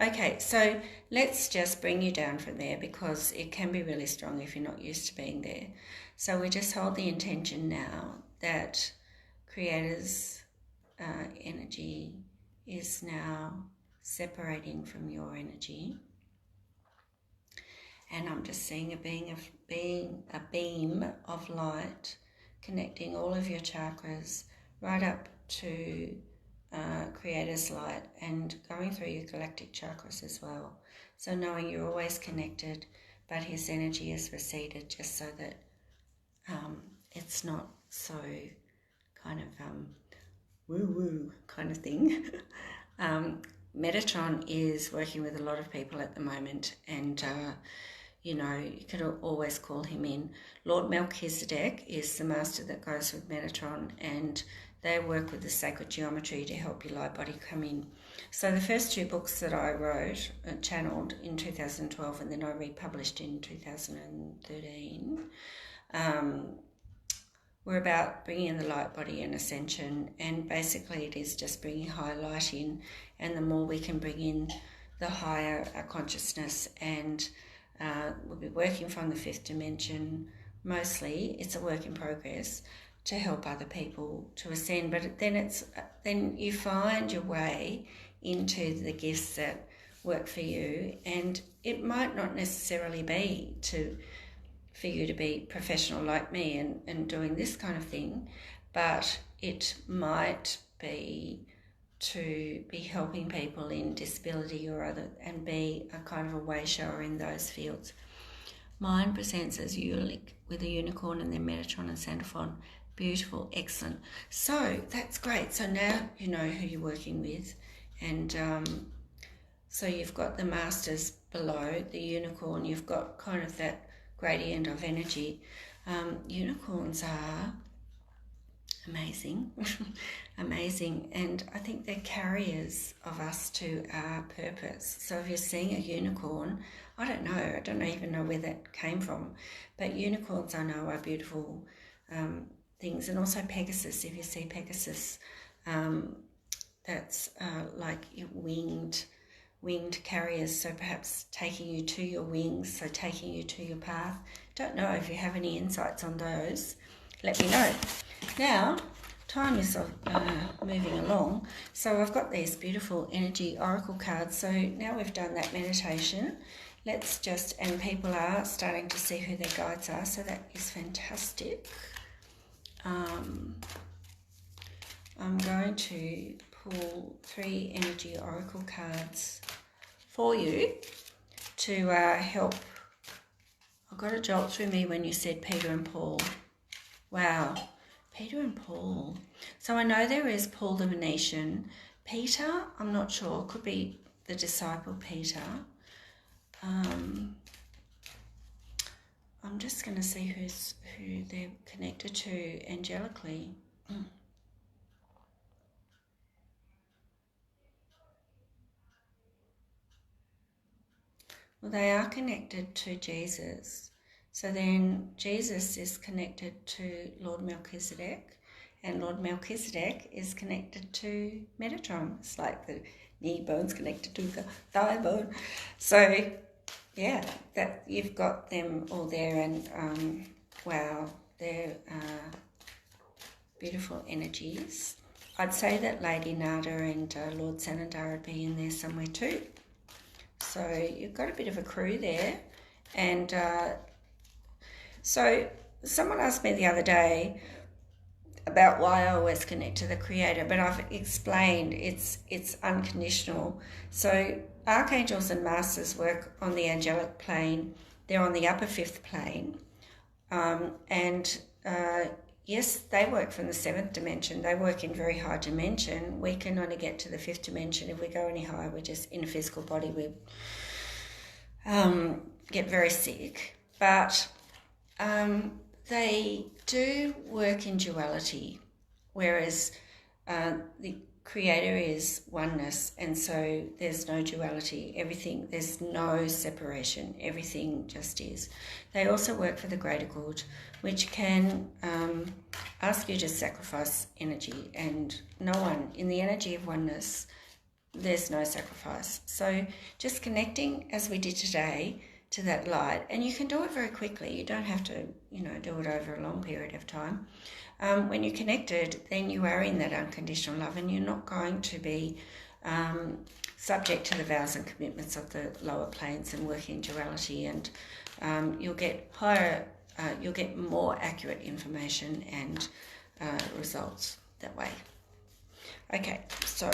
Okay, so let's just bring you down from there, because it can be really strong if you're not used to being there. So we just hold the intention now that Creator's energy is now separating from your energy. And I'm just seeing a beam of light connecting all of your chakras right up to Creator's light, and going through your galactic chakras as well. So knowing you're always connected, but his energy is receded, just so that it's not so kind of woo-woo kind of thing. Metatron is working with a lot of people at the moment, and you know, you could always call him in. Lord Melchizedek is the master that goes with Metatron, and they work with the sacred geometry to help your light body come in. So the first two books that I wrote, channeled in 2012, and then I republished in 2013, were about bringing in the light body and ascension, and basically it is just bringing high light in, and the more we can bring in, the higher our consciousness, and we'll be working from the fifth dimension. Mostly it's a work in progress to help other people to ascend, but then you find your way into the gifts that work for you, and it might not necessarily be for you to be professional like me and doing this kind of thing, but it might be to be helping people in disability or other, and be a kind of a way shower in those fields. Mine presents as Ulick with a unicorn, and then Metatron and Sandalphon. Beautiful, excellent. So that's great. So now you know who you're working with, and so you've got the masters below the unicorn. You've got kind of that gradient of energy. Unicorns are amazing, amazing, and I think they're carriers of us to our purpose. So if you're seeing a unicorn, I don't even know where that came from, but unicorns I know are beautiful things. And also Pegasus, if you see Pegasus, that's like winged carriers, so perhaps taking you to your wings, so taking you to your path. Don't know if you have any insights on those, let me know. Now, time is moving along, so I've got these beautiful energy oracle cards. So now we've done that meditation, let's just, and people are starting to see who their guides are, so that is fantastic. I'm going to pull 3 energy oracle cards for you to help. I got a jolt through me when you said Peter and Paul. Wow, Peter and Paul. So I know there is Paul the Venetian. Peter, I'm not sure, could be the disciple Peter. I'm just going to see who they're connected to angelically. Well, they are connected to Jesus. So then Jesus is connected to Lord Melchizedek, and Lord Melchizedek is connected to Metatron. It's like the knee bone's connected to the thigh bone. So yeah, that you've got them all there, and wow, they're beautiful energies. I'd say that Lady Nada and Lord Sanandar would be in there somewhere too. So you've got a bit of a crew there. And so someone asked me the other day about why I always connect to the Creator, but I've explained it's unconditional. So archangels and masters work on the angelic plane. They're on the upper fifth plane. Yes, they work from the seventh dimension. They work in very high dimension. We can only get to the fifth dimension. If we go any higher, we're just in a physical body. We get very sick. But they do work in duality, whereas the Creator is oneness, and so there's no duality. Everything, there's no separation. Everything just is. They also work for the greater good, which can ask you to sacrifice energy, and no one, in the energy of oneness, there's no sacrifice. So just connecting, as we did today, to that light, and you can do it very quickly. You don't have to, do it over a long period of time. When you're connected, then you are in that unconditional love, and you're not going to be subject to the vows and commitments of the lower planes and working in duality, and you'll get you'll get more accurate information and results that way. Okay, so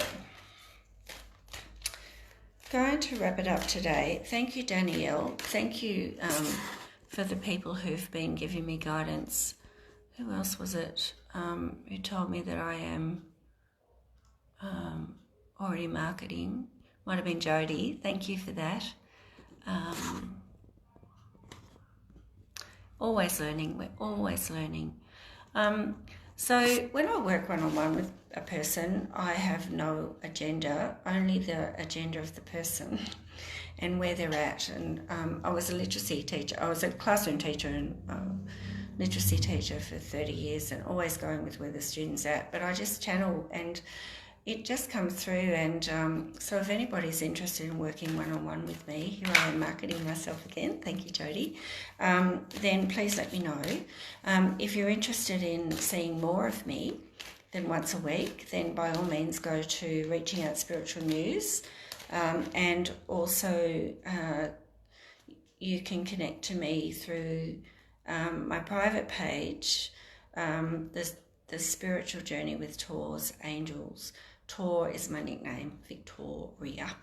going to wrap it up today. Thank you, Danielle. Thank you for the people who've been giving me guidance. Who else was it who told me that I am already marketing? Might have been Jody. Thank you for that. Always learning. We're always learning. So when I work one-on-one with a person, I have no agenda, only the agenda of the person and where they're at. And I was a literacy teacher. I was a classroom teacher and literacy teacher for 30 years, and always going with where the student's at. But I just channel, and it just comes through. And so if anybody's interested in working one-on-one with me, here I am marketing myself again, thank you, Jody, then please let me know. If you're interested in seeing more of me than once a week, then by all means go to Reaching Out Spiritual News, and also you can connect to me through my private page, the Spiritual Journey with Tor's Angels. Tor is my nickname, Victoria.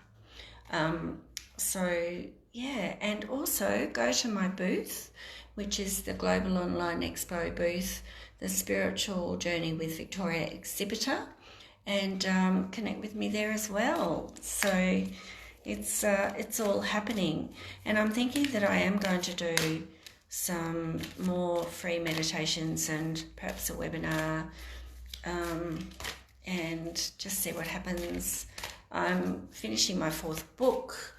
So yeah, and also go to my booth, which is the Global Online Expo booth, the Spiritual Journey with Victoria exhibitor, and connect with me there as well. So it's all happening, and I'm thinking that I am going to do some more free meditations and perhaps a webinar, and just see what happens. I'm finishing my 4th book,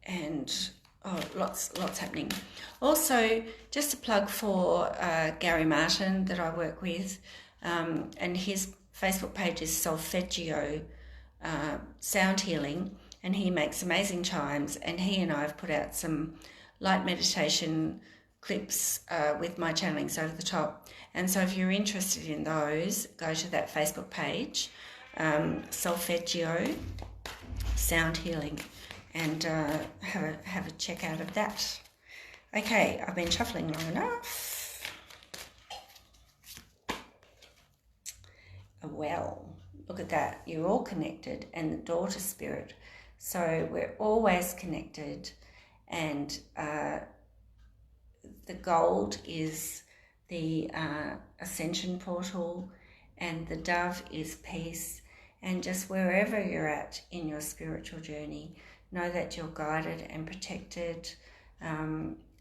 and lots happening. Also, just a plug for Gary Martin that I work with, and his Facebook page is Solfeggio Sound Healing, and he makes amazing chimes, and he and I have put out some light meditation clips with my channelings over the top. And so if you're interested in those, go to that Facebook page, Solfeggio Sound Healing, and have a check out of that. Okay, I've been shuffling long enough. Well, look at that. You're all connected, and the daughter spirit. So we're always connected, and the gold is the ascension portal, and the dove is peace. And just wherever you're at in your spiritual journey, know that you're guided and protected,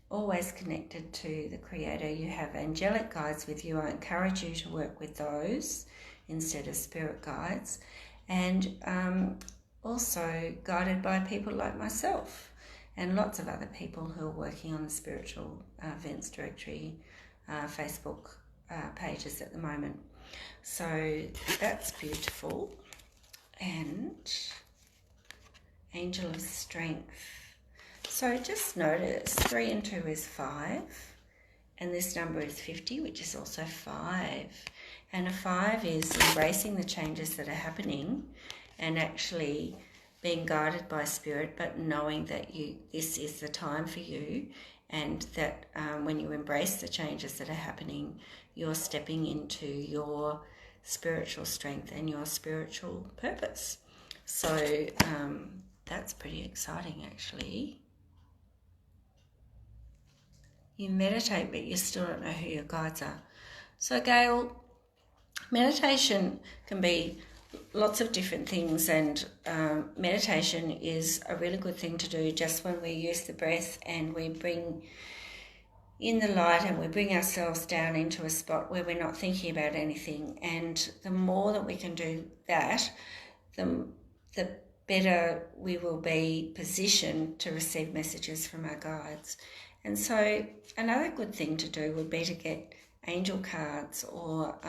always connected to the Creator. You have angelic guides with you. I encourage you to work with those instead of spirit guides, and also guided by people like myself and lots of other people who are working on the Spiritual Events Directory Facebook pages at the moment. So that's beautiful. And Angel of Strength. So just notice 3 and 2 is 5, and this number is 50, which is also 5. And a 5 is embracing the changes that are happening and actually being guided by spirit, but knowing that this is the time for you, and that when you embrace the changes that are happening, you're stepping into your spiritual strength and your spiritual purpose. So that's pretty exciting, actually. You meditate, but you still don't know who your guides are. So, Gail, meditation can be lots of different things, and meditation is a really good thing to do just when we use the breath and we bring in the light and we bring ourselves down into a spot where we're not thinking about anything. And the more that we can do that, the better we will be positioned to receive messages from our guides. And so another good thing to do would be to get angel cards or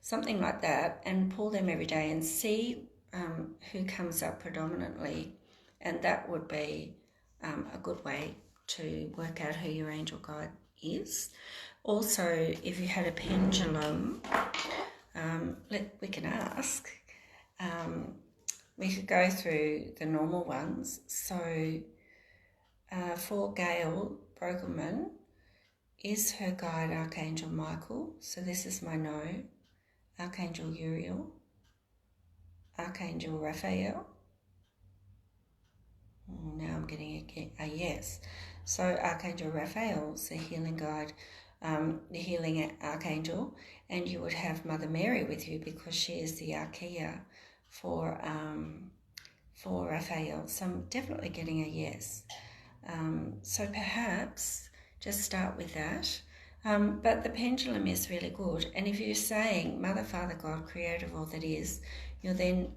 something like that and pull them every day and see who comes up predominantly. And that would be a good way to work out who your angel guide is. Also, if you had a pendulum, we can ask. We could go through the normal ones. So for Gail Brokelman, is her guide Archangel Michael? So this is my no. Archangel Uriel, Archangel Raphael. Now I'm getting a yes. So Archangel Raphael's the healing guide, the healing archangel, and you would have Mother Mary with you because she is the archeia for Raphael. So I'm definitely getting a yes. So perhaps just start with that. But the pendulum is really good. And if you're saying, Mother, Father, God, Creator of all that is, you're then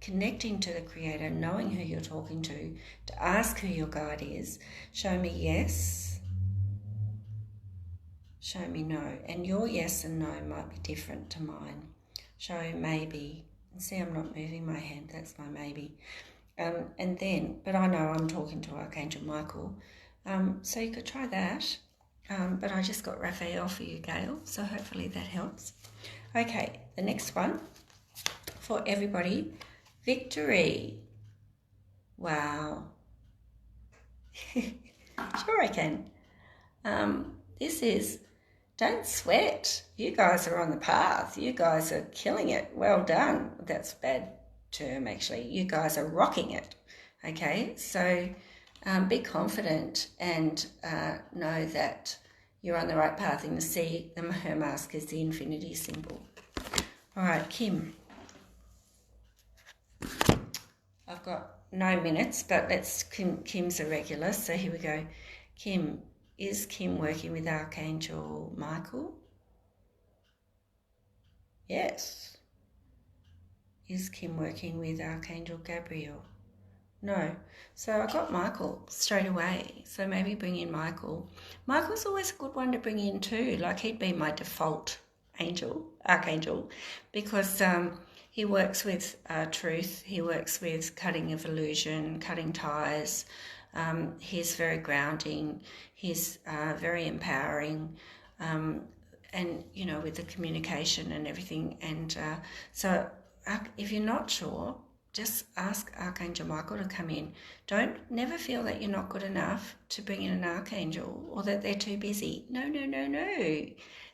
connecting to the Creator, knowing who you're talking to ask who your guide is. Show me yes. Show me no. And your yes and no might be different to mine. Show maybe. And see, I'm not moving my hand. That's my maybe. And then, but I know I'm talking to Archangel Michael. So you could try that. But I just got Raphael for you, Gail, so hopefully that helps. Okay, the next one for everybody, Victory. Wow. Sure I can. This is, don't sweat. You guys are on the path. You guys are killing it. Well done. That's a bad term, actually. You guys are rocking it. Okay, so be confident and know that you're on the right path. And you see her mask is the infinity symbol. All right, Kim. I've got no minutes, but Kim's a regular, so here we go. Kim, is Kim working with Archangel Michael? Yes. Is Kim working with Archangel Gabriel? No. So I got Michael straight away. So maybe bring in Michael. Michael's always a good one to bring in too. Like he'd be my default archangel, because he works with truth. He works with cutting of illusion, cutting ties. He's very grounding. He's very empowering. And, you know, with the communication and everything. And so if you're not sure, just ask Archangel Michael to come in. Never feel that you're not good enough to bring in an archangel or that they're too busy. No.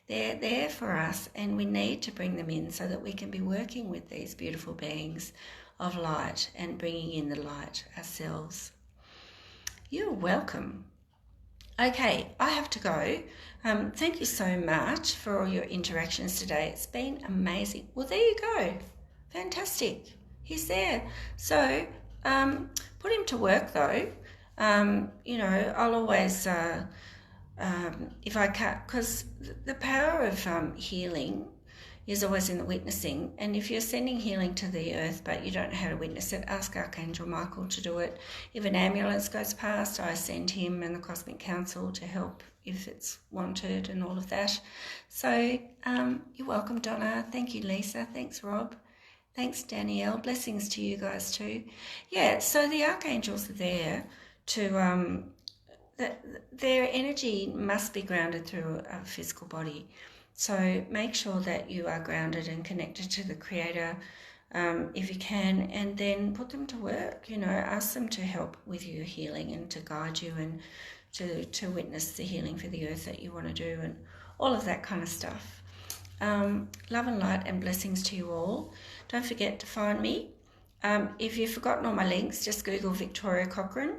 They're there for us, and we need to bring them in so that we can be working with these beautiful beings of light and bringing in the light ourselves. You're welcome. Okay, I have to go. Thank you so much for all your interactions today. It's been amazing. Well, there you go. Fantastic. He's there. So put him to work though. You know, I'll always, if I can't, because the power of healing is always in the witnessing. And if you're sending healing to the earth but you don't know how to witness it, ask Archangel Michael to do it. If an ambulance goes past, I send him and the Cosmic Council to help if it's wanted and all of that. So you're welcome, Donna. Thank you, Lisa. Thanks, Rob. Thanks, Danielle. Blessings to you guys too. Yeah, so the archangels are there to, their energy must be grounded through a physical body. So make sure that you are grounded and connected to the Creator if you can, and then put them to work. Ask them to help with your healing and to guide you and to witness the healing for the earth that you want to do, and all of that kind of stuff. Love and light and blessings to you all. Don't forget to find me. If you've forgotten all my links, just Google Victoria Cochrane.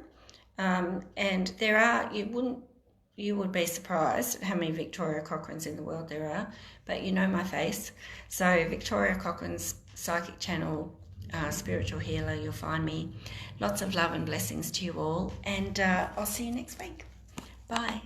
And there are, you would be surprised at how many Victoria Cochranes in the world there are, but you know my face. So Victoria Cochrane's Psychic Channel, Spiritual Healer, you'll find me. Lots of love and blessings to you all, and I'll see you next week. Bye.